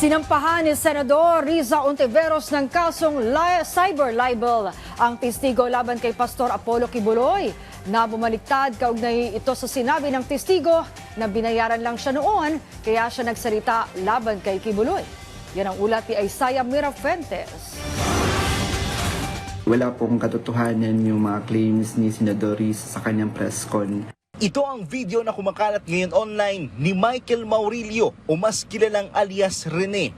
Sinampahan ni Senador Riza Ontiveros ng kasong cyber libel ang testigo laban kay Pastor Apollo Kibuloy na bumaliktad kaugnay ito sa sinabi ng testigo na binayaran lang siya noon kaya siya nagsalita laban kay Kibuloy. Yan ang ulat ni Isaiah Mirafuentes. Wala pong katotohanan yung mga claims ni Senador Riza sa kanyang press con. Ito ang video na kumakalat ngayon online ni Michael Maurilio o mas kilalang alias Rene.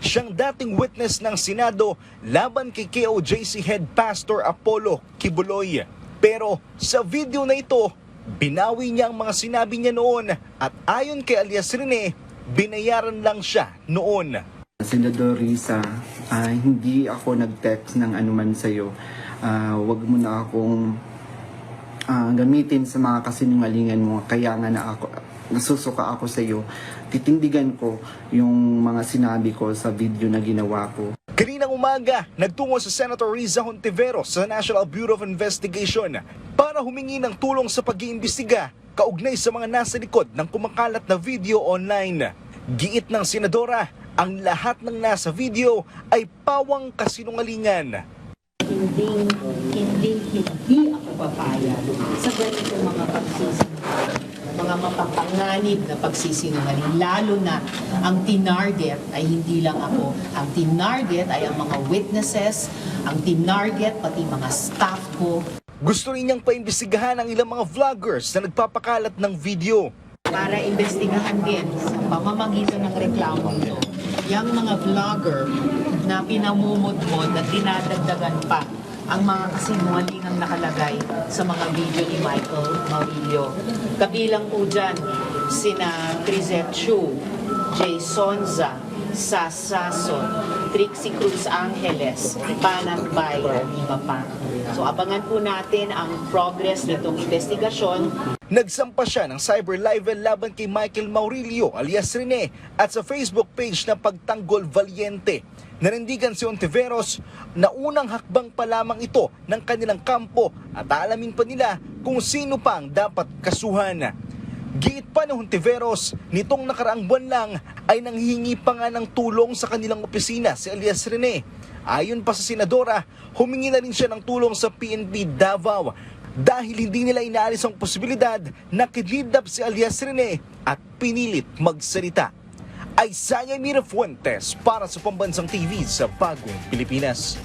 Siyang dating witness ng Senado laban kay KOJC Head Pastor Apollo Kibuloy. Pero sa video na ito, binawi niya ang mga sinabi niya noon at ayon kay alias Rene, binayaran lang siya noon. Senador Riza, hindi ako nag-text ng anuman sa'yo. Wag mo na akong gamitin sa mga kasinungalingan mo, kaya nga nasusuka ako sa iyo. Titindigan ko yung mga sinabi ko sa video na ginawa ko. Kaninang umaga, nagtungo sa Senator Riza Ontiveros sa National Bureau of Investigation para humingi ng tulong sa pag-iimbestiga kaugnay sa mga nasa likod ng kumakalat na video online. Giit ng senadora, ang lahat ng nasa video ay pawang kasinungalingan. Hindi ako papayag sa ganito mga pagsisinungaling, mga mapapanganib na pagsisinungaling, lalo na ang tinarget ay hindi lang ako. Ang tinarget ay ang mga witnesses, ang tinarget pati mga staff ko. Gusto rin niyang paimbestigahan ang ilang mga vloggers na nagpapakalat ng video. Para imbestigahan din sa pamamagitan ng reklamo nyo, yung mga vlogger na pinamumudmod at dinadagdagan pa ang mga kasinungalingang nakalagay sa mga video ni Michael Maurilio. Kabilang po dyan sina Crisette Chu, Jay Sonza, Sasason, Trixie Cruz Angeles, Panat Bay, at iba pa. So abangan po natin ang progress nitong investigasyon. Nagsampa siya ng cyber libel laban kay Michael Maurilio alias Rene at sa Facebook page na Pagtanggol Valiente. Nanindigan si Ontiveros na unang hakbang pa lamang ito ng kanilang kampo at aalamin pa nila kung sino pa ang dapat kasuhan. Giit pa ni Ontiveros, nitong nakaraang buwan lang ay nanghihingi pa nga ng tulong sa kanilang opisina si alias Rene. Ayon pa sa senadora, humingi na rin siya ng tulong sa PNP Davao dahil hindi nila inaalis ang posibilidad na kidnap si alias Rene at pinilit magsalita. Isaiah Mirafuentes para sa Pambansang TV sa Bagong Pilipinas.